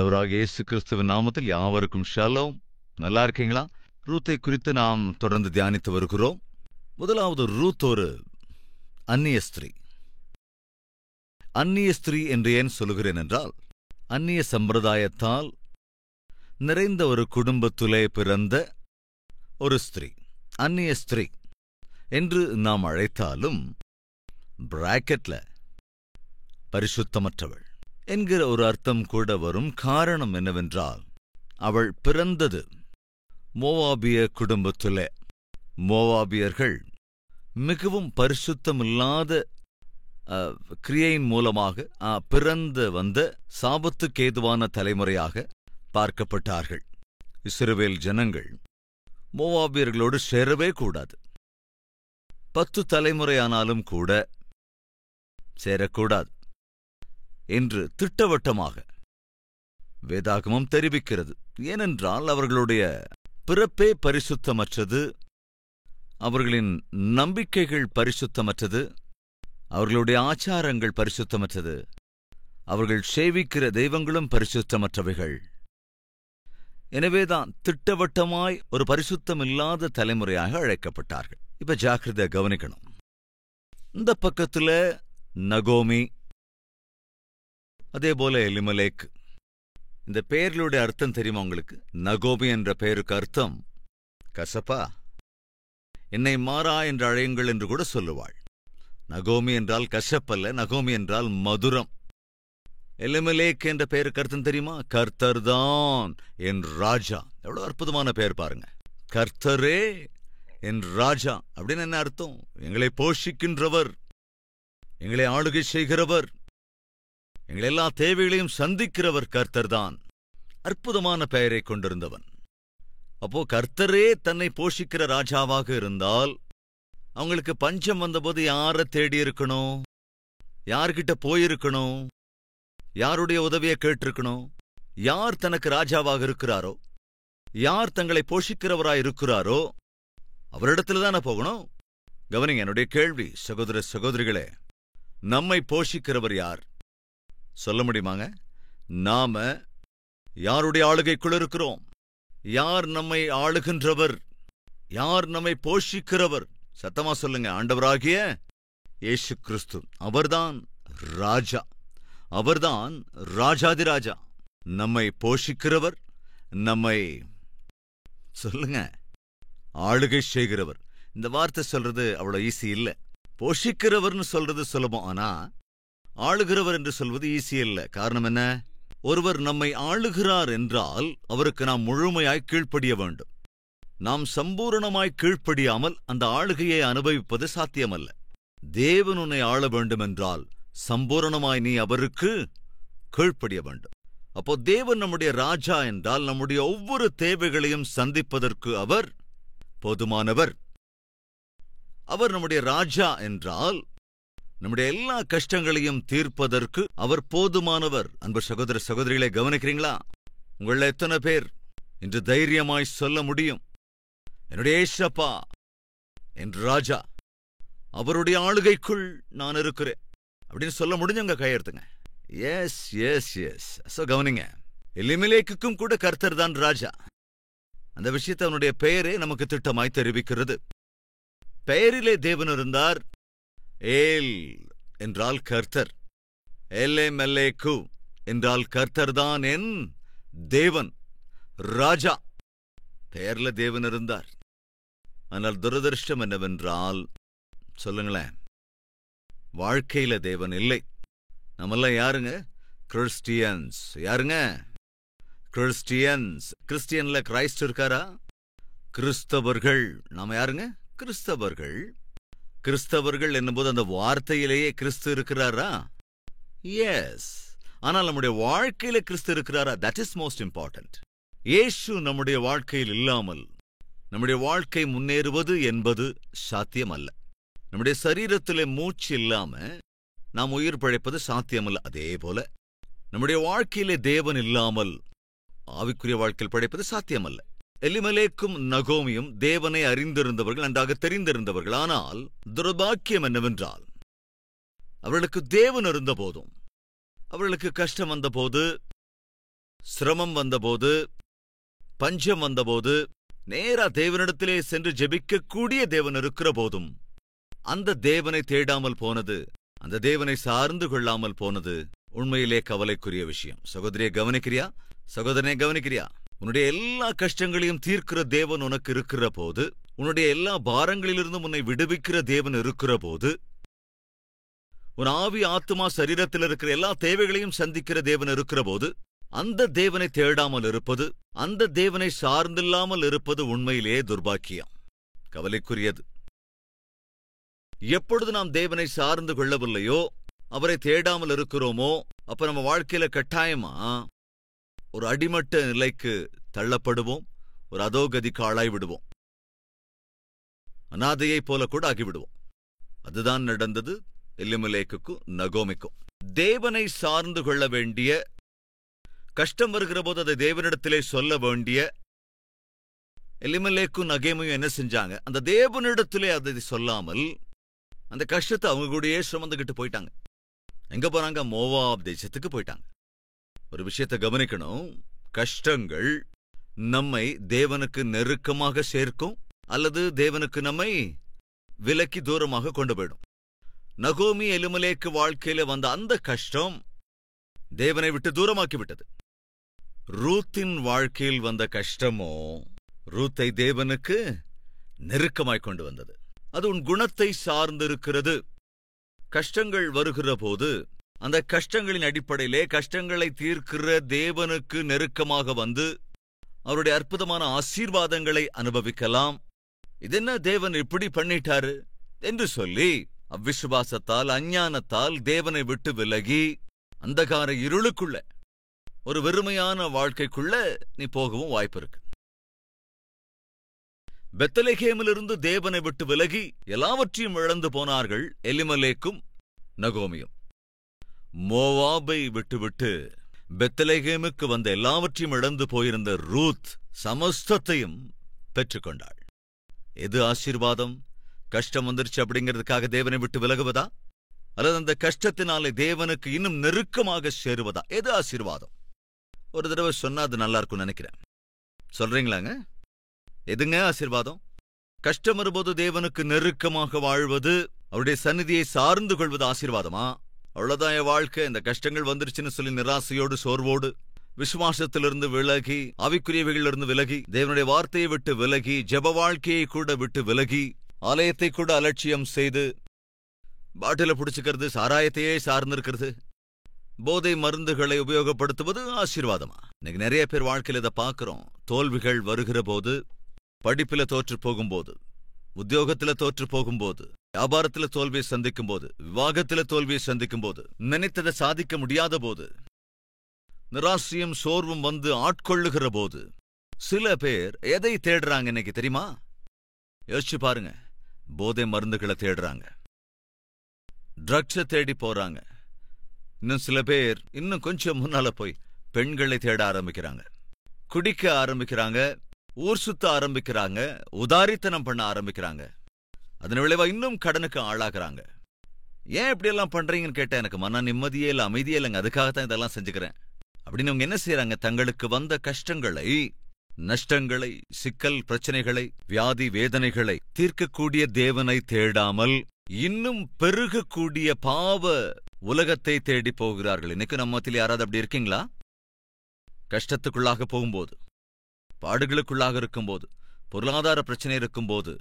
ஆண்டவராகிய இயேசு கிறிஸ்துவின் நாமத்தில் யாவருக்கும் ஷலோம். நல்லா இருக்கீங்களா? ரூத்தை குறித்து நாம் தொடர்ந்து தியானித்து வருகிறோம். முதலாவது, ரூத் ஒரு அந்நிய ஸ்திரீ. அந்நிய ஸ்திரீ என்று ஏன் சொல்லுகிறேன் என்றால், அந்நிய சம்பிரதாயத்தால் நிறைந்த ஒரு குடும்பத்திலே பிறந்த ஒரு ஸ்திரீ. அந்நிய ஸ்திரீ என்று நாம் அழைத்தாலும் பிராக்கெட்ல பரிசுத்தமற்றவள் என்கிற ஒரு அர்த்தம் கூட வரும். காரணம் என்னவென்றால், அவள் பிறந்தது மோவாபிய குடும்பத்திலே. மோவாபியர்கள் மிகவும் பரிசுத்தமில்லாத கிரியையின் மூலமாக பிறந்து வந்த சாபத்துக்கேதுவான தலைமுறையாக பார்க்கப்பட்டார்கள். இஸ்ரவேல் ஜனங்கள் மோவாபியர்களோடு சேரவே கூடாது. 10 தலைமுறையானாலும் கூட சேரக்கூடாது என்று திட்டவட்டமாக வேதாகமம் தெரிவிக்கிறது. ஏனென்றால் அவர்களுடைய பிறப்பே பரிசுத்தமற்றது, அவர்களின் நம்பிக்கைகள் பரிசுத்தமற்றது, அவர்களுடைய ஆச்சாரங்கள் பரிசுத்தமற்றது, அவர்கள் சேவிக்கிற தெய்வங்களும் பரிசுத்தமற்றவைகள். எனவேதான் திட்டவட்டமாய் ஒரு பரிசுத்தமில்லாத தலைமுறையாக அழைக்கப்பட்டார்கள். இப்ப ஜாக்கிரதை கவனிக்கணும். இந்த பக்கத்துல நகோமி, அதேபோல எலிமெலேக். இந்த பெயர்களுடைய அர்த்தம் தெரியுமா உங்களுக்கு? நகோமி என்ற பெயருக்கு அர்த்தம் கசப்பா, என்னை மாறா என்று அழையுங்கள் என்று கூட சொல்லுவாள். நகோமி என்றால் கசப்பல்ல, நகோமி என்றால் மதுரம். எலிமெலேக் என்ற பெயருக்கு அர்த்தம் தெரியுமா? கர்த்தர்தான் என் ராஜா. எவ்வளவு அற்புதமான பெயர் பாருங்க. கர்த்தரே என் ராஜா அப்படின்னு என்ன அர்த்தம்? எங்களை போஷிக்கின்றவர், எங்களை ஆளுகை செய்கிறவர், எங்கள் எல்லா தேவைகளையும் சந்திக்கிறவர் கர்த்தர்தான். அற்புதமான பெயரை கொண்டிருந்தவன். அப்போ கர்த்தரே தன்னை போஷிக்கிற ராஜாவாக இருந்தால், அவங்களுக்கு பஞ்சம் வந்தபோது யாரை தேடி இருக்கணும்? யார்கிட்ட போயிருக்கணும்? யாருடைய உதவியை கேட்டிருக்கணும்? யார் தனக்கு ராஜாவாக இருக்கிறாரோ, யார் தங்களை போஷிக்கிறவராய் இருக்கிறாரோ அவரிடத்துலதானே போகணும். கவனிங்க என்னுடைய கேள்வி, சகோதர சகோதரிகளே. நம்மை போஷிக்கிறவர் யார்? சொல்ல முடியுமாங்க? நாம யாருடைய ஆளுகைக்குள் இருக்கிறோம்? யார் நம்மை ஆளுகின்றவர்? யார் நம்மை போஷிக்கிறவர்? சத்தமா சொல்லுங்க. ஆண்டவராகிய இயேசு கிறிஸ்து. அவர்தான் ராஜா, அவர்தான் ராஜாதிராஜா. நம்மை போஷிக்கிறவர், நம்மை சொல்லுங்க ஆளுகை செய்கிறவர். இந்த வார்த்தை சொல்றது அவ்வளவு ஈஸி இல்ல. போஷிக்கிறவர்னு சொல்றது சுலபம், ஆனா ஆளுகிறவர் என்று சொல்வது ஈஸி இல்ல. காரணம் என்ன? ஒருவர் நம்மை ஆளுகிறார் என்றால் அவருக்கு நாம் முழுமையாய் கீழ்ப்படிய வேண்டும். நாம் சம்பூரணமாய் கீழ்ப்படியாமல் அந்த ஆளுகையை அனுபவிப்பது சாத்தியமல்ல. தேவன் உன்னை ஆள வேண்டுமென்றால் சம்பூரணமாய் நீ அவருக்கு கீழ்ப்படிய வேண்டும். அப்போ தேவன் நம்முடைய ராஜா என்றால் நம்முடைய ஒவ்வொரு தேவைகளையும் சந்திப்பதற்கு அவர் போதுமானவர். அவர் நம்முடைய ராஜா என்றால் நம்முடைய எல்லா கஷ்டங்களையும் தீர்ப்பதற்கு அவர் போதுமானவர். அன்பு சகோதர சகோதரிகளை கவனிக்கிறீங்களா? உங்கள எத்தனை பேர் இன்று தைரியமாய் சொல்ல முடியும், என்னுடைய ஏசப்பா என் ராஜா, அவருடைய ஆளுகைக்குள் நான் இருக்கிறேன் அப்படின்னு சொல்ல முடிஞ்சவங்க கையெடுத்துங்க. Yes yes yes. கவனிங்க, எலிமெலேக்குக்கும் கூட கர்த்தர் தான் ராஜா. அந்த விஷயத்தை அவனுடைய பெயரே நமக்கு திட்டமாய் தெரிவிக்கிறது. பெயரிலே தேவன் இருந்தார். ஏல் என்றால் கர்த்தர், எல்லேமெல்லேக்கு என்றால் கர்த்தர்தான் என் தேவன், ராஜா. பெயர்ல தேவன் இருந்தார். ஆனால் துரதிருஷ்டம் என்னவென்றால், சொல்லுங்களேன், வாழ்க்கையில தேவன் இல்லை. நம்மெல்லாம் யாருங்க? கிறிஸ்டியன்ஸ். யாருங்க? கிறிஸ்டியன்ஸ். கிறிஸ்டியன்ல கிரைஸ்ட் இருக்காரா? கிறிஸ்தவர்கள். நாம யாருங்க? கிறிஸ்தவர்கள். கிறிஸ்தவர்கள் என்னும்போது அந்த வார்த்தையிலேயே கிறிஸ்து இருக்கிறாரா? எஸ். ஆனால் நம்முடைய வாழ்க்கையில கிறிஸ்து இருக்கிறாரா? That is most important. இயேசு நம்முடைய வாழ்க்கையில் இல்லாமல் நம்முடைய வாழ்க்கை முன்னேறுவது என்பது சாத்தியமல்ல. நம்முடைய சரீரத்திலே மூச்சு இல்லாம நாம் உயிர் பிழைப்பது சாத்தியமல்ல. அதே போல நம்முடைய வாழ்க்கையிலே தேவன் இல்லாமல் ஆவிக்குரிய வாழ்க்கையில் பிழைப்பது சாத்தியமல்ல. எலிமெலேக்கும் நகோமியும் தேவனை அறிந்திருந்தவர்கள், நன்றாக தெரிந்திருந்தவர்கள். ஆனால் துர்பாக்கியம் என்னவென்றால், அவர்களுக்கு தேவன் இருந்த போதும், அவர்களுக்கு கஷ்டம் வந்தபோது, சிரமம் வந்தபோது, பஞ்சம் வந்தபோது நேரா தேவனிடத்திலே சென்று ஜெபிக்கக்கூடிய தேவன் இருக்கிற போதும் அந்த தேவனை தேடாமல் போனது, அந்த தேவனை சார்ந்து கொள்ளாமல் போனது உண்மையிலே கவலைக்குரிய விஷயம். சகோதரியை கவனிக்கிறியா? சகோதரனை கவனிக்கிறியா? உன்னுடைய எல்லா கஷ்டங்களையும் தீர்க்கிற தேவன் உனக்கு இருக்கிற போது, உன்னுடைய எல்லா பாரங்களிலிருந்தும் உன்னை விடுவிக்கிற தேவன் இருக்கிற போது, உன் ஆவி ஆத்துமா சரீரத்தில் இருக்கிற எல்லா தேவைகளையும் சந்திக்கிற தேவன் இருக்கிற போது, அந்த தேவனை தேடாமல் இருப்பது, அந்த தேவனை சார்ந்தில்லாமல் இருப்பது உண்மையிலேயே துர்பாக்கியம், கவலைக்குரியது. எப்பொழுது நாம் தேவனை சார்ந்து கொள்ளவில்லையோ, அவரை தேடாமல் இருக்கிறோமோ, அப்ப நம்ம வாழ்க்கையில கட்டாயமா ஒரு அடிமட்ட நிலைக்கு தள்ளப்படுவோம், ஒரு அதோகதிக்கு ஆளாய் விடுவோம், அநாதையைப் போல கூட ஆகிவிடுவோம். அதுதான் நடந்தது எலிமெலேக்குக்கும் நகோமிக்கும். தேவனை சார்ந்து கொள்ள வேண்டிய, கஷ்டம் வருகிற போது அதை தேவனிடத்திலே சொல்ல வேண்டிய எலிமெலேக்கும் நகோமியும் என்ன செஞ்சாங்க? அந்த தேவனிடத்திலே அதை சொல்லாமல் அந்த கஷ்டத்தை அவங்க கூடயே சுமந்துகிட்டு போயிட்டாங்க. எங்க போறாங்க? மோவாப் தேசத்துக்கு போயிட்டாங்க. ஒரு விஷயத்தை கவனிக்கணும். கஷ்டங்கள் நம்மை தேவனுக்கு நெருக்கமாக சேர்க்கும் அல்லது தேவனுக்கு நம்மை விலக்கி தூரமாக கொண்டு போயிடும். நகோமி எலிமெலேக்கு வாழ்க்கையில வந்த அந்த கஷ்டம் தேவனை விட்டு தூரமாக்கி விட்டது. ரூத்தின் வாழ்க்கையில் வந்த கஷ்டமோ ரூத்தை தேவனுக்கு நெருக்கமாய் கொண்டு வந்தது. அது உன் குணத்தை சார்ந்திருக்கிறது. கஷ்டங்கள் வருகிற போது அந்த கஷ்டங்களின் அடிப்படையிலே கஷ்டங்களை தீர்க்கிற தேவனுக்கு நெருக்கமாக வந்து அவருடைய அற்புதமான ஆசீர்வாதங்களை அனுபவிக்கலாம். இதென்ன தேவன் இப்படி பண்ணிட்டாரு என்று சொல்லி அவ்விசுவாசத்தால், அஞ்ஞானத்தால் தேவனை விட்டு விலகி அந்தகார இருளுக்குள்ள, ஒரு வெறுமையான வாழ்க்கைக்குள்ள நீ போகவும் வாய்ப்பு இருக்கு. பெத்லெகேமிலிருந்து தேவனை விட்டு விலகி எல்லாவற்றையும் இழந்து போனார்கள் எலிமெலேக்கும் நகோமியும். மோவாபை விட்டுவிட்டு பெத்லெகேமுக்கு வந்த எல்லாவற்றையும் இழந்து போயிருந்த ரூத் சமஸ்தத்தையும் பெற்றுக்கொண்டாள். எது ஆசீர்வாதம்? கஷ்டம் வந்துருச்சு அப்படிங்கிறதுக்காக தேவனை விட்டு விலகுவதா, அல்லது அந்த கஷ்டத்தினாலே தேவனுக்கு இன்னும் நெருக்கமாக சேருவதா? எது ஆசீர்வாதம்? ஒரு தடவை சொன்னா அது நல்லா இருக்கும்னு நினைக்கிறேன். சொல்றீங்களாங்க? எதுங்க ஆசீர்வாதம்? கஷ்டம் வரும்போது தேவனுக்கு நெருக்கமாக வாழ்வது, அவருடைய சந்நிதியை சார்ந்து கொள்வது ஆசீர்வாதமா? அவ்வளவுதான் என் வாழ்க்கை, இந்த கஷ்டங்கள் வந்துருச்சுன்னு சொல்லி நிராசையோடு, சோர்வோடு, விசுவாசத்திலிருந்து விலகி, ஆவிக்குரியவைகளிலிருந்து விலகி, தேவனுடைய வார்த்தையை விட்டு விலகி, ஜெப வாழ்க்கையை கூட விட்டு விலகி, ஆலயத்தை கூட அலட்சியம் செய்து, பாட்டில பிடிச்சுக்கிறது, சாராயத்தையே சார்ந்திருக்கிறது, போதை மருந்துகளை உபயோகப்படுத்துவது ஆசீர்வாதமா? இன்னைக்கு நிறைய பேர் வாழ்க்கையில் இதை பார்க்கிறோம். தோல்விகள் வருகிற போது, படிப்பில தோற்று போகும்போது, உத்தியோகத்தில தோற்று போகும்போது, வியாபாரத்தில தோல்வியை சந்திக்கும் போது, விவாகத்தில தோல்வியை சந்திக்கும் போது, நினைத்ததை சாதிக்க முடியாத போது, நிராசையும் சோர்வும் வந்து ஆட்கொள்ளுகிற போது, சில பேர் எதை தேடுறாங்க இன்னைக்கு தெரியுமா? யோசிச்சு பாருங்க. போதை மருந்துகளை தேடுறாங்க, ட்ரக்ஸை தேடி போறாங்க. இன்னும் சில பேர் இன்னும் கொஞ்சம் முன்னால போய் பெண்களை தேட ஆரம்பிக்கிறாங்க, குடிக்க ஆரம்பிக்கிறாங்க, ஊர் சுத்த ஆரம்பிக்கிறாங்க, உதாரித்தனம் பண்ண ஆரம்பிக்கிறாங்க. அதன் விளைவா இன்னும் கடனுக்கு ஆளாகிறாங்க. ஏன் இப்படியெல்லாம் பண்றீங்கன்னு கேட்டா எனக்கு மன நிம்மதியே இல்லை, அமைதியே இல்லைங்க, அதுக்காகத்தான் இதெல்லாம் செஞ்சுக்கிறேன் அப்படின்னு அவங்க என்ன செய்யறாங்க? தங்களுக்கு வந்த கஷ்டங்களை, நஷ்டங்களை, சிக்கல் பிரச்சனைகளை, வியாதி வேதனைகளை தீர்க்கக்கூடிய தேவனை தேடாமல் இன்னும் பெருகக்கூடிய பாவ உலகத்தை தேடி போகிறார்கள். இன்னைக்கு நம்ம மத்தியில் யாராவது அப்படி இருக்கீங்களா? கஷ்டத்துக்குள்ளாக போகும்போது, பாடுகளுக்குள்ளாக இருக்கும்போது, பொருளாதார பிரச்சனை இருக்கும்போது,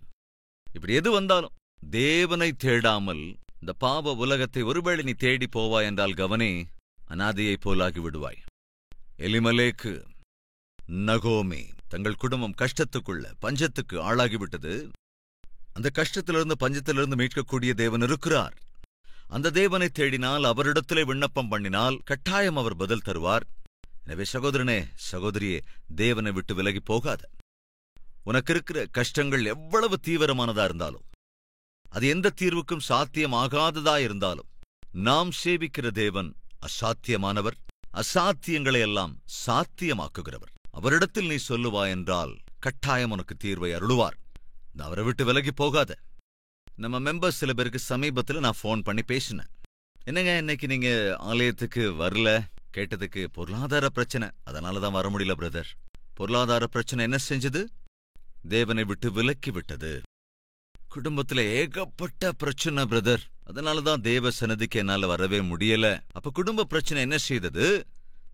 இப்படி எது வந்தாலும் தேவனை தேடாமல் இந்த பாவ உலகத்தை ஒருவேளை நீ தேடி போவாய் என்றால் கவனே, அநாதையைப் போலாகி விடுவாய். எலிமெலேக்கு, நகோமி தங்கள் குடும்பம் கஷ்டத்துக்குள்ள, பஞ்சத்துக்கு ஆளாகிவிட்டது. அந்த கஷ்டத்திலிருந்து, பஞ்சத்திலிருந்து மீட்கக்கூடிய தேவன் இருக்கிறார். அந்த தேவனை தேடினால், அவரிடத்திலே விண்ணப்பம் பண்ணினால் கட்டாயம் அவர் பதில் தருவார். எனவே சகோதரனே, சகோதரியே, தேவனை விட்டு விலகி போகாத. உனக்கு இருக்கிற கஷ்டங்கள் எவ்வளவு தீவிரமானதா இருந்தாலும், அது எந்த தீர்வுக்கும் சாத்தியமாகாததா இருந்தாலும், நாம் சேவிக்கிற தேவன் அசாத்தியமானவர், அசாத்தியங்களை எல்லாம் சாத்தியமாக்குகிறவர். அவரிடத்தில் நீ சொல்லுவாய் என்றால் கட்டாயம் உனக்கு தீர்வை அருளுவார். அவரை விட்டு விலகி போகாத. நம்ம மெம்பர்ஸ் சில பேருக்கு சமீபத்தில் நான் ஃபோன் பண்ணி பேசினேன். என்னங்க இன்னைக்கு நீங்க ஆலயத்துக்கு வரல, கேட்டதுக்கு பொருளாதார பிரச்சனை, அதனாலதான் வர முடியல பிரதர். பொருளாதார பிரச்சனை என்ன செஞ்சது? தேவனை விட்டு விலக்கி விட்டது. குடும்பத்துல ஏகப்பட்ட பிரச்சனை பிரதர், அதனாலதான் தேவ சன்னதிக்கு என்னால வரவே முடியல. அப்ப குடும்ப பிரச்சனை என்ன செய்தது?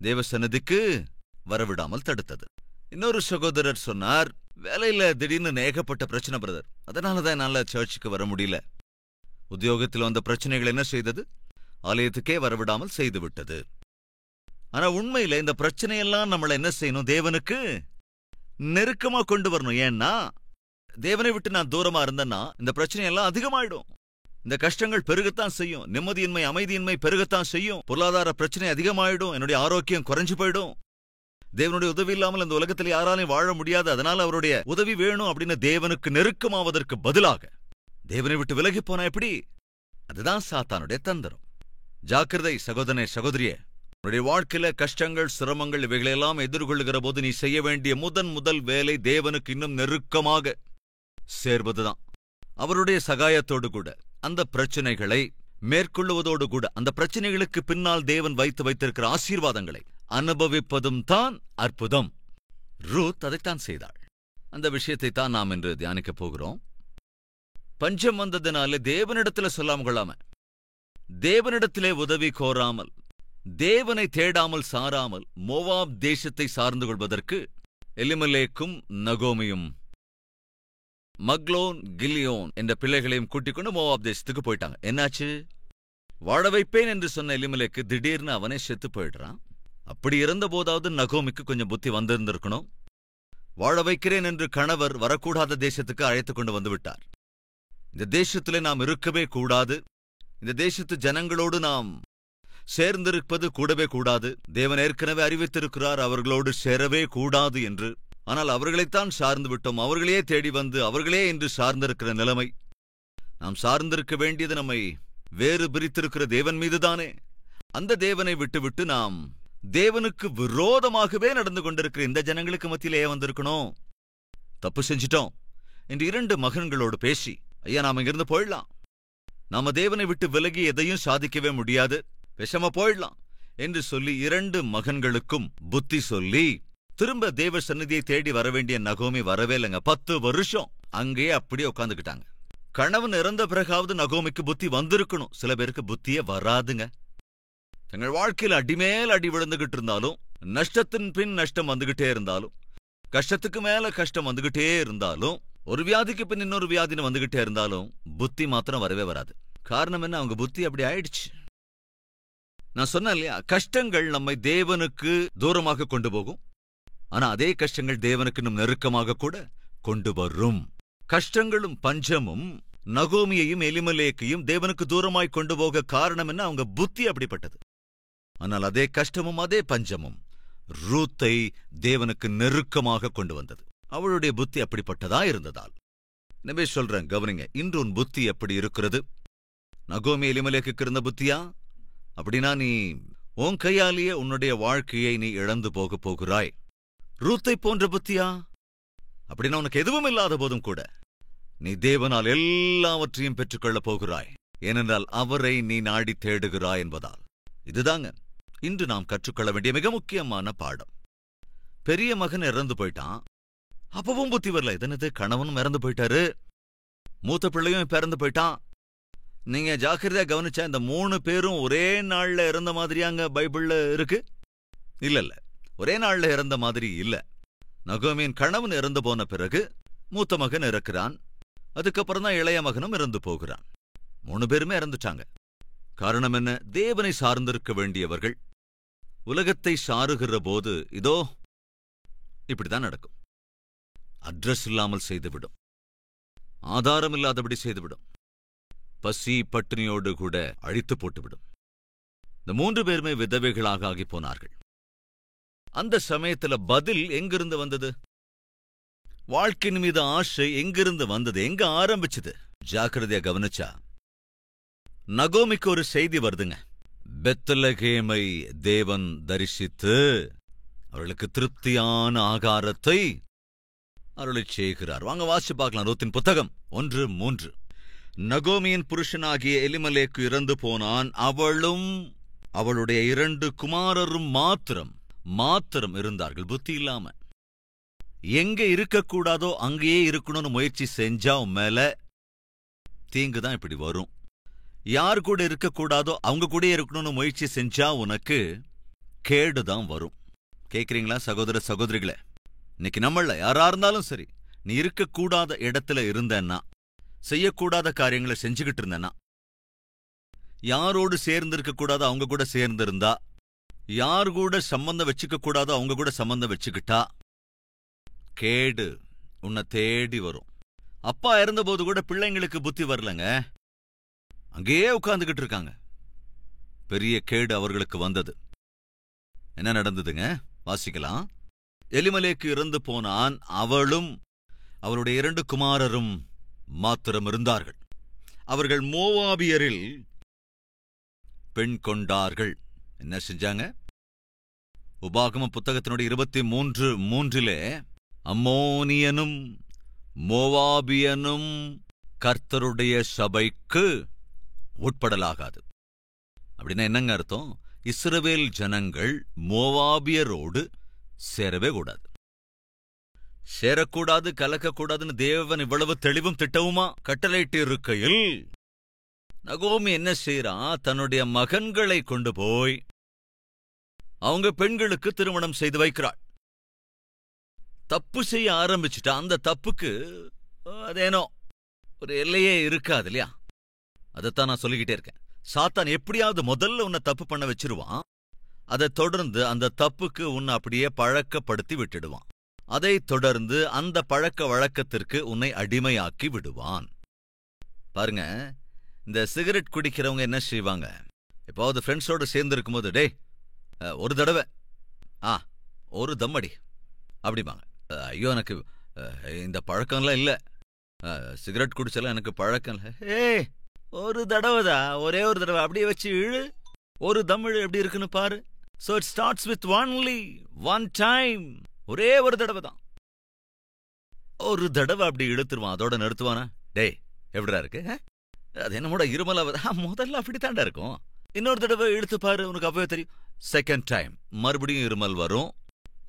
தேவ சன்னதிக்கு வரவிடாமல் தடுத்தது. இன்னொரு சகோதரர் சொன்னார், வேலையில திடீர்னு ஏகப்பட்ட பிரச்சனை பிரதர், அதனாலதான் என்னால சர்ச்சுக்கு வர முடியல. உத்தியோகத்தில் வந்த பிரச்சனைகள் என்ன செய்தது? ஆலயத்துக்கே வரவிடாமல் செய்து விட்டது. ஆனா உண்மையில இந்த பிரச்சனையெல்லாம் நம்மள என்ன செய்யணும்? தேவனுக்கு நெருக்கமா கொண்டு வரணும். ஏன்னா தேவனை விட்டு நான் தூரமா இருந்தேன்னா இந்த பிரச்சனையெல்லாம் அதிகமாயிடும். இந்த கஷ்டங்கள் பெருகத்தான் செய்யும். நிம்மதியின்மை, அமைதியின்மை பெருகத்தான் செய்யும். பொருளாதார பிரச்சனை அதிகமாயிடும். என்னுடைய ஆரோக்கியம் குறைஞ்சு போயிடும். தேவனுடைய உதவி இல்லாமல் இந்த உலகத்தில் யாராலையும் வாழ முடியாது. அதனால அவருடைய உதவி வேணும் அப்படின்னு தேவனுக்கு நெருக்கமாவதற்கு பதிலாக தேவனை விட்டு விலகி போனா எப்படி? அதுதான் சாத்தானுடைய தந்திரம். ஜாக்கிரதை சகோதரனே, சகோதரியே. உன்னுடைய வாழ்க்கையில கஷ்டங்கள், சிரமங்கள் இவைகளெல்லாம் எதிர்கொள்ளுகிற போது நீ செய்ய வேண்டிய முதல் வேலை தேவனுக்கு இன்னும் நெருக்கமாக சேர்வதுதான். அவருடைய சகாயத்தோடு கூட அந்த பிரச்சனைகளை மேற்கொள்ளுவதோடு கூட அந்த பிரச்சனைகளுக்கு பின்னால் தேவன் வைத்திருக்கிற ஆசீர்வாதங்களை அனுபவிப்பதும் தான் அற்புதம். ரூத் அதைத்தான் செய்தாள். அந்த விஷயத்தை தான் நாம் இன்று தியானிக்கப் போகிறோம். பஞ்சம் வந்ததினாலே தேவனிடத்துல சொல்லாம கொள்ளாம, தேவனிடத்திலே உதவி கோராமல், தேவனை தேடாமல் சாராமல் மோவாப் தேசத்தை சார்ந்து கொள்வதற்கு எலிமெலேக்கும் நகோமியும் மக்லோன், கிலியோன் என்ற பிள்ளைகளையும் கூட்டிக் கொண்டு மோவாப் தேசத்துக்கு போயிட்டாங்க. என்னாச்சு? வாழ வைப்பேன் என்று சொன்ன எலிமெலேக்கு திடீர்னு அவனே செத்து போயிடுறான். அப்படி இருந்த போதாவது நகோமிக்கு கொஞ்சம் புத்தி வந்திருந்திருக்கணும். வாழ வைக்கிறேன் என்று கணவர் வரக்கூடாத தேசத்துக்கு அழைத்துக் கொண்டு வந்து விட்டார். இந்த தேசத்திலே நாம் இருக்கவே கூடாது, இந்த தேசத்து ஜனங்களோடு நாம் சேர்ந்திருப்பது கூடவே கூடாது. தேவன் ஏற்கனவே அறிவித்திருக்கிறார் அவர்களோடு சேரவே கூடாது என்று. ஆனால் அவர்களைத்தான் சார்ந்து விட்டோம். அவர்களையே தேடி வந்து அவர்களே இன்று சார்ந்திருக்கிற நிலைமை. நாம் சார்ந்திருக்க வேண்டியது நம்மை வேறு பிரித்திருக்கிற தேவன் மீதுதானே. அந்த தேவனை விட்டுவிட்டு நாம் தேவனுக்கு விரோதமாகவே நடந்து கொண்டிருக்கிற இந்த ஜனங்களுக்கு மத்தியிலே வந்திருக்கணும். தப்பு செஞ்சிட்டோம் என்று 2 மகன்களோடு பேசி, ஐயா நாம இங்கிருந்து போயிடலாம், நாம தேவனை விட்டு விலகி எதையும் சாதிக்கவே முடியாது, விஷம போயிடலாம் என்று சொல்லி 2 மகன்களுக்கும் புத்தி சொல்லி திரும்ப தேவ சந்நிதியை தேடி வர வேண்டிய நகோமி வரவே இல்லைங்க. 10 வருஷம் அங்கேயே அப்படியே உட்காந்துக்கிட்டாங்க. கணவன் இறந்த பிறகாவது நகோமிக்கு புத்தி வந்திருக்கணும். சில பேருக்கு புத்தியே வராதுங்க. தங்கள் வாழ்க்கையில் அடிமேல் அடி விழுந்துகிட்டு இருந்தாலும், நஷ்டத்தின் பின் நஷ்டம் வந்துகிட்டே இருந்தாலும், கஷ்டத்துக்கு மேல கஷ்டம் வந்துகிட்டே இருந்தாலும், ஒரு வியாதிக்கு பின் இன்னொரு வியாதின்னு வந்துகிட்டே இருந்தாலும் புத்தி மாத்திரம் வரவே வராது. காரணம் என்ன? அவங்க புத்தி அப்படி ஆயிடுச்சு. நான் சொன்னேன் இல்லையா, கஷ்டங்கள் நம்மை தேவனுக்கு தூரமாக கொண்டு போகும். ஆனா அதே கஷ்டங்கள் தேவனுக்கு இன்னும் நெருக்கமாக கூட கொண்டு வரும். கஷ்டங்களும் பஞ்சமும் நகோமியையும் எலிமெலேக்கையும் தேவனுக்கு தூரமாய் கொண்டு போக காரணம் என்ன? அவங்க புத்தி அப்படிப்பட்டது. ஆனால் அதே கஷ்டமும் அதே பஞ்சமும் ரூத்தை தேவனுக்கு நெருக்கமாக கொண்டு வந்தது. அவளுடைய புத்தி அப்படிப்பட்டதா இருந்ததால். எனவே சொல்றேன், கவனிங்க, இன்று உன் புத்தி எப்படி இருக்கிறது? நகோமி எலிமெலேக்குக்கு இருந்த புத்தியா? அப்படின்னா நீ உன் கையாலேயே உன்னுடைய வாழ்க்கையை நீ இழந்து போக போகிறாய். ரூத்தை போன்ற புத்தியா? அப்படின்னா உனக்கு எதுவும் இல்லாத போதும் கூட நீ தேவனால் எல்லாவற்றையும் பெற்றுக்கொள்ளப் போகிறாய். ஏனென்றால் அவரை நீ நாடி தேடுகிறாய் என்பதால். இதுதாங்க இன்று நாம் கற்றுக்கொள்ள வேண்டிய மிக முக்கியமான பாடம். பெரிய மகன் இறந்து போயிட்டான், அப்பவும் புத்தி வரல. இதனது கணவனும் இறந்து போயிட்டாரு, மூத்த பிள்ளையும் இப்ப இறந்து போயிட்டான். நீங்க ஜாக்கிரதையா கவனிச்சா இந்த 3 பேரும் ஒரே நாள்ல இறந்த மாதிரியாங்க பைபிள்ல இருக்கு? இல்ல, ஒரே நாள்ல இறந்த மாதிரி இல்ல. நகோமியின் கணவன் இறந்து போன பிறகு மூத்த மகன் இறக்கிறான். அதுக்கப்புறம் தான் இளைய மகனும் இறந்து போகிறான். 3 பேருமே இறந்துட்டாங்க. காரணம் என்ன? தேவனை சார்ந்திருக்க வேண்டியவர்கள் உலகத்தை சாருகிற போது இதோ இப்படிதான் நடக்கும். அட்ரஸ் இல்லாமல் செய்துவிடும், ஆதாரம் இல்லாதபடி செய்துவிடும், பசி பட்டினியோடு கூட அழித்து போட்டுவிடும். இந்த 3 பேருமே விதவைகளாக ஆகி போனார்கள். அந்த சமயத்துல பதில் எங்கிருந்து வந்தது? வாழ்க்கையின் மீது ஆசை எங்கிருந்து வந்தது? எங்க ஆரம்பிச்சது? ஜாக்கிரதையா கவனிச்சா நகோமிக்கு ஒரு செய்தி வருதுங்க. பெத்லகேமை தேவன் தரிசித்து அவர்களுக்கு திருப்தியான ஆகாரத்தை அருளிச் செய்கிறார். வாங்க வாசி பார்க்கலாம். ரூத்தின் புத்தகம் 1:3. நகோமியின் புருஷனாகிய எலிமெலேக்கு இறந்து போனான், அவளும் அவளுடைய 2 குமாரரும் மாத்திரம் இருந்தார்கள். புத்தி இல்லாம எங்க இருக்கக்கூடாதோ அங்கேயே இருக்கணும்னு முயற்சி செஞ்சா உன் மேல தீங்குதான் இப்படி வரும். யார் கூட இருக்கக்கூடாதோ அவங்க கூட இருக்கணும்னு முயற்சி செஞ்சா உனக்கு கேடுதான் வரும். கேக்குறீங்களா சகோதர சகோதரிகளே? இன்னைக்கு நம்மள யாரா இருந்தாலும் சரி, நீ இருக்கக்கூடாத இடத்துல இருந்தன்னா, செய்யக்கூடாத காரியங்களை செஞ்சுக்கிட்டு இருந்தன்னா, யாரோடு சேர்ந்து இருக்கக்கூடாதோ அவங்க கூட சேர்ந்து இருந்தா, யார் கூட சம்பந்தம் வச்சுக்க கூடாதோ அவங்க கூட சம்பந்தம் வச்சுக்கிட்டா, கேடு உன்னை தேடி வரும். அப்பா இறந்தபோது கூட பிள்ளைங்களுக்கு புத்தி வரலங்க, அங்கேயே உட்கார்ந்துகிட்டு இருக்காங்க. பெரிய கேடு அவர்களுக்கு வந்தது. என்ன நடந்ததுங்க? வாசிக்கலாம். எலிமலேக்கு இறந்து போனான், அவளும் அவளுடைய 2 குமாரரும் மாத்திரம் இருந்தார்கள். அவர்கள் மோவாபியரில் பெண் கொண்டார்கள். என்ன செஞ்சாங்க? உபாகம புத்தகத்தினுடைய 23:3 அம்மோனியனும் மோவாபியனும் கர்த்தருடைய சபைக்கு உட்படலாகாது. அப்படின்னா என்னங்க அர்த்தம்? இஸ்ரவேல் ஜனங்கள் மோவாபியரோடு சேரவே கூடாது. சேரக்கூடாது, கலக்கக்கூடாதுன்னு தேவன் இவ்வளவு தெளிவும் திட்டவுமா கட்டளையிட்டு இருக்கையில், நகோமி என்ன செய்றா? தன்னுடைய மகன்களை கொண்டு போய் அவங்க பெண்களுக்கு திருமணம் செய்து வைக்கிறாள். தப்பு செய்ய ஆரம்பிச்சுட்டா அந்த தப்புக்கு அதேனோ ஒரு எல்லையே இருக்காது இல்லையா? அதைத்தான் நான் சொல்லிக்கிட்டே இருக்கேன். சாத்தான் எப்படியாவது முதல்ல உன்னை தப்பு பண்ண வச்சிருவான். அதை தொடர்ந்து அந்த தப்புக்கு உன்னை அப்படியே பழக்கப்படுத்தி விட்டுடுவான். அதை தொடர்ந்து அந்த பழக்க வழக்கத்திற்கு உன்னை அடிமையாக்கி விடுவான். பாருங்க, இந்த சிகரெட் குடிக்கிறவங்க என்ன செய்வாங்க? எப்பாவது ஃப்ரெண்ட்ஸோடு சேர்ந்து இருக்கும்போது, டே ஒரு தடவை ஒரு தம்மடி அப்படிப்பாங்க. ஐயோ எனக்கு இந்த பழக்கம்லாம் இல்லை, சிகரெட் குடிச்செல்லாம் எனக்கு பழக்கம் இல்லை. ஒரு தடவைதா, ஒரே ஒரு தடவை அப்படியே வச்சு இழு, ஒரு தம்மிழு எப்படி இருக்குன்னு பாரு. So it starts with only one time. ஒரே ஒரு தடவை தான். ஒரு தடவை அப்படி இழுத்துருவான், அதோட நிறுத்துவானா? டேய் எப்படிடா இருக்கு? அது என்னமோட இருமலாவது முதல்ல அப்படித்தாண்டா இருக்கும். இன்னொரு தடவை இழுத்து பாரு, உனக்கு அப்பவே தெரியும். செகண்ட் டைம் மறுபடியும் இருமல் வரும்.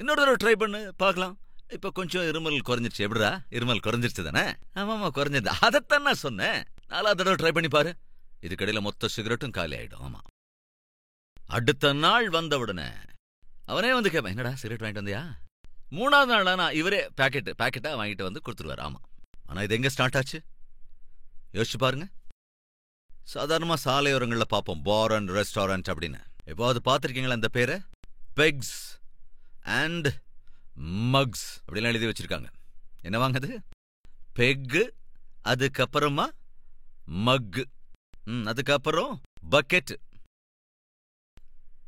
இன்னொரு தடவை ட்ரை பண்ணு பார்க்கலாம். இப்ப கொஞ்சம் இருமல் குறைஞ்சிருச்சு. எப்படிடா இருமல் குறைஞ்சிருச்சு தானே? ஆமாமா குறைஞ்சது. அதைத்தான் நான் சொன்னேன். 4வது தடவை ட்ரை பண்ணி பாரு, இதுக்கடையில மொத்த சிகரெட்டும் காலி ஆயிடும். ஆமா, அடுத்த நாள் வந்த உடனே அவனே வந்து கேட்பான், என்னடா சிகரெட் வாங்கிட்டு வந்தியா? 3வது நாள் ஆனா இவரே பேக்கெட்டா வாங்கிட்டு வந்து கொடுத்துருவாரு. ஆமா, ஆனா இது எங்க ஸ்டார்ட் ஆச்சு யோசிச்சு பாருங்க. சாதாரணமா சாலையோரங்கள்ல பார்ப்போம் பார் அண்ட் ரெஸ்டாரண்ட் அப்படின்னு. எப்பாவது பார்த்திருக்கீங்களா இந்த பேரை? பெக்ஸ் அண்ட் மக்ஸ் அப்படிலாம் எழுதி வச்சிருக்காங்க. என்ன வாங்குது? பெக்கு, அதுக்கப்புறமா மக்கு, அதுக்கப்புறம் பக்கெட்.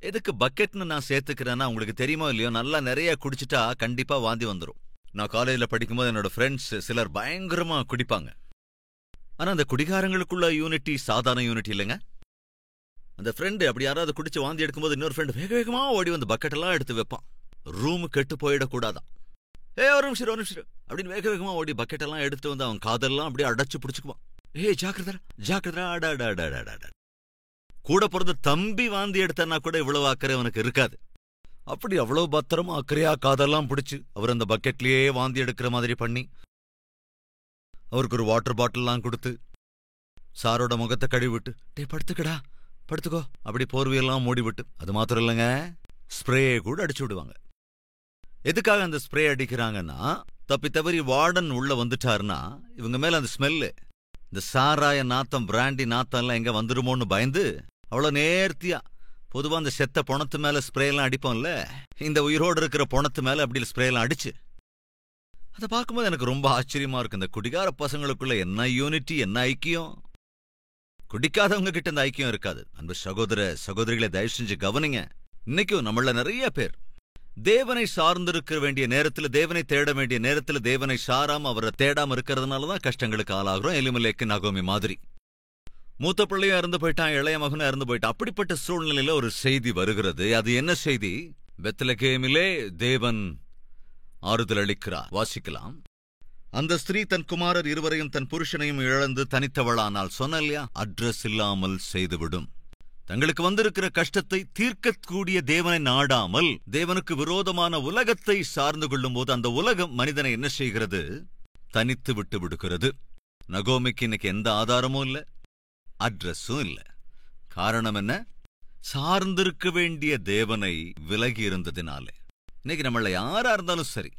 எதுக்கு பக்கெட்னு நான் சேர்த்துக்கிறேன்னா, உங்களுக்கு தெரியுமோ இல்லையோ, நல்லா நிறைய குடிச்சிட்டா கண்டிப்பா வாந்தி வந்துடும். நான் காலேஜில் படிக்கும்போது என்னோட ஃப்ரெண்ட்ஸ் சிலர் பயங்கரமா குடிப்பாங்க. ஆனா அந்த குடிகாரங்களுக்குள்ள யூனிட்டி சாதாரண யூனிட்டி இல்லைங்க. அந்த ஃப்ரெண்டு அப்படி யாராவது குடிச்சு வாந்தி எடுக்கும்போது இன்னொரு ஃப்ரெண்டு வேக வேகமா ஓடி வந்து பக்கெட்டெல்லாம் எடுத்து வைப்பான். ரூம் கெட்டு போயிடக்கூடாதான். ஒரு நிமிஷம் அப்படின்னு வேக வேகமா ஓடி பக்கெட்டெல்லாம் எடுத்து வந்து அவன் காதெல்லாம் அப்படியே அடைச்சு பிடிச்சுக்குவான். ஜாக்கிரதா அடாடாடாடாடா. கூட பிறந்த தம்பி வாந்தி எடுத்தனா கூட இவ்வளவு அக்கறை அவனுக்கு இருக்காது. அப்படி அவ்வளவு பத்திரமா அக்கறையா காதெல்லாம் பிடிச்சு அவர் அந்த பக்கெட்லயே வாந்தி எடுக்கிற மாதிரி பண்ணி, அவருக்கு ஒரு வாட்டர் பாட்டில்லாம் கொடுத்து, சாரோட முகத்தை கழுவி விட்டு, டே படுத்துக்கோ அப்படி போர்வையெல்லாம் மூடி விட்டு, அது மாத்திரம் இல்லைங்க, ஸ்ப்ரே கூட அடிச்சு விடுவாங்க. எதுக்காக அந்த ஸ்ப்ரே அடிக்கிறாங்கன்னா, தப்பி தவறி வார்டன் உள்ள வந்துட்டாருன்னா இவங்க மேல அந்த ஸ்மெல்லு, இந்த சாராய நாத்தம், பிராண்டி நாத்தம் எல்லாம் எங்க வந்துடுமோன்னு பயந்து அவ்வளவு நேர்த்தியா, பொதுவா அந்த செத்த பொணத்து மேல ஸ்ப்ரே எல்லாம் அடிப்போம்ல, இந்த உயிரோடு இருக்கிற பொணத்து மேல அப்படி ஸ்ப்ரே எல்லாம் அடிச்சு, அதை பார்க்கும்போது எனக்கு ரொம்ப ஆச்சரியமா இருக்கு. இந்த குடிகார பசங்களுக்குள்ள என்ன யூனிட்டி, என்ன ஐக்கியம். குடிக்காதவங்க கிட்ட இந்த ஐக்கியம் இருக்காது. அன்பு சகோதர சகோதரிகளை தயவு செஞ்சு கவனிங்க. இன்னைக்கும் நம்மள நிறைய பேர் தேவனை சார்ந்திருக்க வேண்டிய நேரத்துல, தேவனை தேட வேண்டிய நேரத்துல தேவனை சாராம அவரை தேடாம இருக்கிறதுனாலதான் கஷ்டங்களுக்கு ஆளாகிறோம். எலிமலேக்கு நகோமி மாதிரி. மூத்த பிள்ளையும் இறந்து போயிட்டான், இளைய மகனும் இறந்து போயிட்டான். அப்படிப்பட்ட சூழ்நிலையில ஒரு செய்தி வருகிறது. அது என்ன செய்தி? பெத்லகேமிலே தேவன் ஆறுதல் அளிக்கிறார். வாசிக்கலாம். அந்த ஸ்திரீ தன் குமாரர் இருவரையும் தன் புருஷனையும் இழந்து தனித்தவளானால், சொன்ன இல்லையா, அட்ரஸ் இல்லாமல் செய்துவிடும். தங்களுக்கு வந்திருக்கிற கஷ்டத்தை தீர்க்கக்கூடிய தேவனை நாடாமல் தேவனுக்கு விரோதமான உலகத்தை சார்ந்து கொள்ளும் போது அந்த உலகம் மனிதனை என்ன செய்கிறது? தனித்து விட்டு விடுகிறது. நகோமிக்கு இன்னைக்கு எந்த ஆதாரமும் இல்ல, அட்ரஸும் இல்ல. காரணம் என்ன? சார்ந்திருக்க வேண்டிய தேவனை விலகி இருந்ததினாலே. இன்னைக்கு நம்மள யாரா இருந்தாலும் சரி,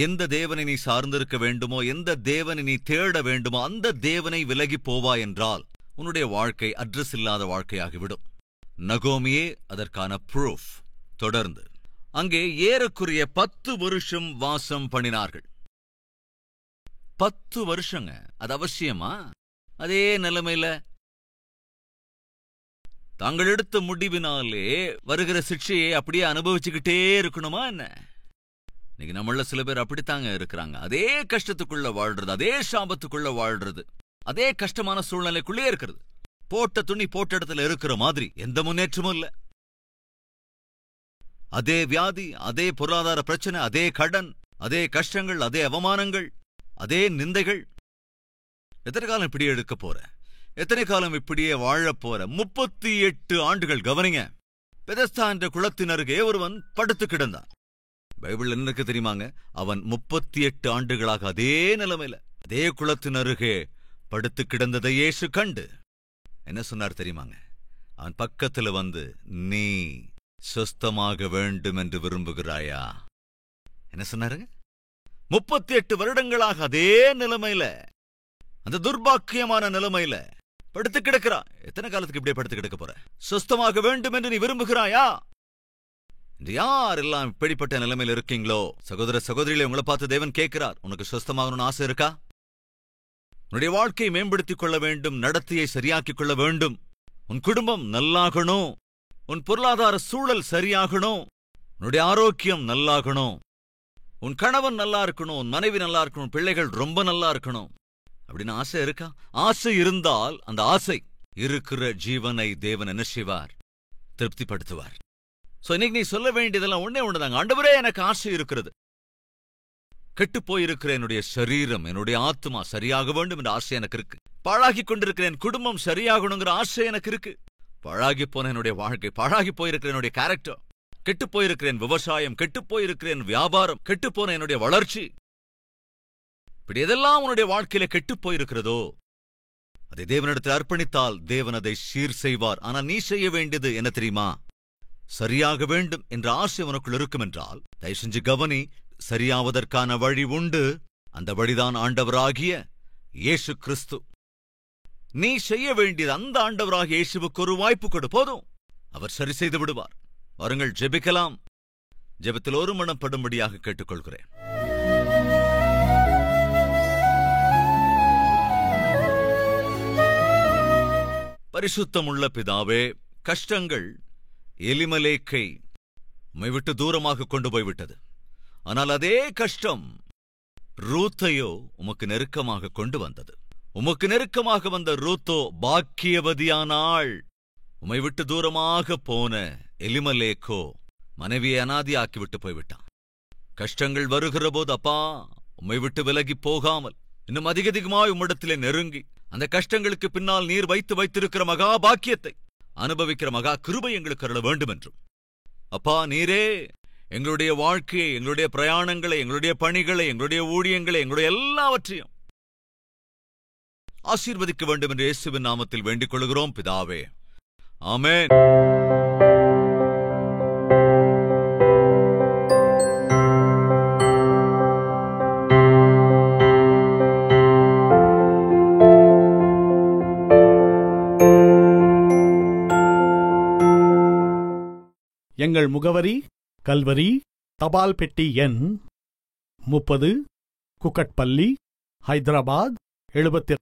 எந்த தேவனை நீ சார்ந்திருக்க வேண்டுமோ, எந்த தேவனை நீ தேட வேண்டுமோ அந்த தேவனை விலகி போவா என்றால் உன்னுடைய வாழ்க்கை அட்ரஸ் இல்லாத வாழ்க்கையாகிவிடும். நகோமியே அதற்கான ப்ரூஃப். தொடர்ந்து அங்கே ஏறக்குறைய 10 வருஷம் வாசம் பண்ணினார்கள். 10 வருஷங்க. அது அவசியமா? அதே நிலைமையில தாங்கள் எடுத்த முடிவினாலே வருகிற சிக்ஷையை அப்படியே அனுபவிச்சுக்கிட்டே இருக்கணுமா என்ன? இன்னைக்கு நம்மள சில பேர் அப்படித்தாங்க இருக்கிறாங்க. அதே கஷ்டத்துக்குள்ள வாழ்றது, அதே சாபத்துக்குள்ள வாழ்றது, அதே கஷ்டமான சூழ்நிலைக்குள்ளே இருக்கிறது. போட்ட துணி போட்ட இடத்துல இருக்கிற மாதிரி எந்த முன்னேற்றமும் இல்ல. அதே வியாதி, அதே பொருளாதார பிரச்சனை, அதே கடன், அதே கஷ்டங்கள், அதே அவமானங்கள், அதே நிந்தைகள். எத்தனை காலம் இப்படியே எடுக்க போற? எத்தனை காலம் இப்படியே வாழப் போற? 38 ஆண்டுகள். கவனிங்க, பெதஸ்தா என்ற குளத்தின் அருகே ஒருவன் படுத்து கிடந்தான். பைபிள் என்ன இருக்கு தெரியுமாங்க? அவன் 38 ஆண்டுகளாக அதே நிலைமையில அதே குளத்தின் அருகே படுத்து கிடந்ததை இயேசு கண்டு என்ன சொன்னார் தெரியுமாங்க? அவன் பக்கத்துல வந்து, நீ சுஸ்தமாக வேண்டும் என்று விரும்புகிறாயா? என்ன சொன்னாருங்க? 38 வருடங்களாக அதே நிலைமையில, அந்த துர்பாக்கியமான நிலைமையில படுத்து கிடக்கிறா. எத்தனை காலத்துக்கு இப்படியே படுத்து கிடக்க போற? சுஸ்தமாக வேண்டும் என்று நீ விரும்புகிறாயா? யாரெல்லாம் இப்படிப்பட்ட நிலைமையில் இருக்கீங்களோ, சகோதர சகோதரிகளை உங்களை பார்த்து தேவன் கேட்கிறார், உனக்கு சுஸ்தமாகணும்னு ஆசை இருக்கா? உன்னுடைய வாழ்க்கையை மேம்படுத்திக் கொள்ள வேண்டும், நடத்தையை சரியாக்கிக் கொள்ள வேண்டும், உன் குடும்பம் நல்லாகணும், உன் பொருளாதார சூழல் சரியாகணும், உன்னுடைய ஆரோக்கியம் நல்லாகணும், உன் கணவன் நல்லா இருக்கணும், உன் மனைவி நல்லா இருக்கணும், பிள்ளைகள் ரொம்ப நல்லா இருக்கணும் அப்படின்னு ஆசை இருக்கா? ஆசை இருந்தால் அந்த ஆசை இருக்கிற ஜீவனை தேவன் என்ன செய்வார்? திருப்திப்படுத்துவார். இன்னைக்கு நீ சொல்ல வேண்டியதெல்லாம் ஒன்னே ஒண்ணுதாங்க. ஆண்டவரே, எனக்கு ஆசை இருக்கிறது. கெட்டுப் போயிருக்கிற என்னுடைய சரீரம், என்னுடைய ஆத்மா சரியாக வேண்டும் என்ற ஆசை எனக்கு இருக்கு. பாழாகி கொண்டிருக்கிற என் குடும்பம் சரியாகணுங்கிற ஆசை எனக்கு இருக்கு. பாழாகி போன என்னுடைய வாழ்க்கை, பாழாகி போயிருக்கிற என்னுடைய கேரக்டர், கெட்டுப் போயிருக்கிறேன் விவசாயம், கெட்டுப் போயிருக்கிறேன் வியாபாரம், கெட்டுப்போன என்னுடைய வளர்ச்சி, இப்படி எதெல்லாம் உன்னுடைய வாழ்க்கையில கெட்டுப் போயிருக்கிறதோ அதை தேவனிடத்தில் அர்ப்பணித்தால் தேவன் அதை சீர் செய்வார். ஆனால் நீ செய்ய வேண்டியது என்ன தெரியுமா? சரியாக வேண்டும் என்ற ஆசை உனக்குள் இருக்கும் என்றால் தயவு செஞ்சு கவனி, சரியாவதற்கான வழி உண்டு. அந்த வழிதான் ஆண்டவராகிய இயேசு கிறிஸ்து. நீ செய்ய வேண்டியது அந்த ஆண்டவராகிய இயேசுவுக்கு ஒரு வாய்ப்பு கொடு, போதும், அவர் சரி செய்து விடுவார். வாருங்கள் ஜெபிக்கலாம். ஜெபத்தில் ஒரு மனப்படும்படியாக கேட்டுக்கொள்கிறேன். பரிசுத்தமுள்ள பிதாவே, கஷ்டங்கள் எலிமலேக்கை உம்மை விட்டு தூரமாக கொண்டு போய்விட்டது. ஆனால் அதே கஷ்டம் ரூத்தையோ உமக்கு நெருக்கமாக கொண்டு வந்தது. உமக்கு நெருக்கமாக வந்த ரூத்தோ பாக்கியவதியானாள். உம்மை விட்டு தூரமாக போன எலிமலேக்கோ மனைவியை அனாதியாக்கிவிட்டு போய்விட்டான். கஷ்டங்கள் வருகிற போது அப்பா உம்மை விட்டு விலகி போகாமல் இன்னும் அதிகமாய் உம்மிடத்திலே நெருங்கி அந்த கஷ்டங்களுக்கு பின்னால் நீர் வைத்திருக்கிற மகா பாக்கியத்தை அனுபவிக்கிற மகா கிருபை எங்களுக்கு அருள வேண்டும் என்றும், அப்பா நீரே எங்களுடைய வாழ்க்கையை, எங்களுடைய பிரயாணங்களை, எங்களுடைய பணிகளை, எங்களுடைய ஊழியங்களை, எங்களுடைய எல்லாவற்றையும் ஆசீர்வதிக்க வேண்டும் என்று இயேசுவின் நாமத்தில் வேண்டிக் கொள்கிறோம் பிதாவே. ஆமென். எங்கள் முகவரி கல்வரி, தபால் பெட்டி எண் 30, குக்கட்பள்ளி, ஹைதராபாத் 72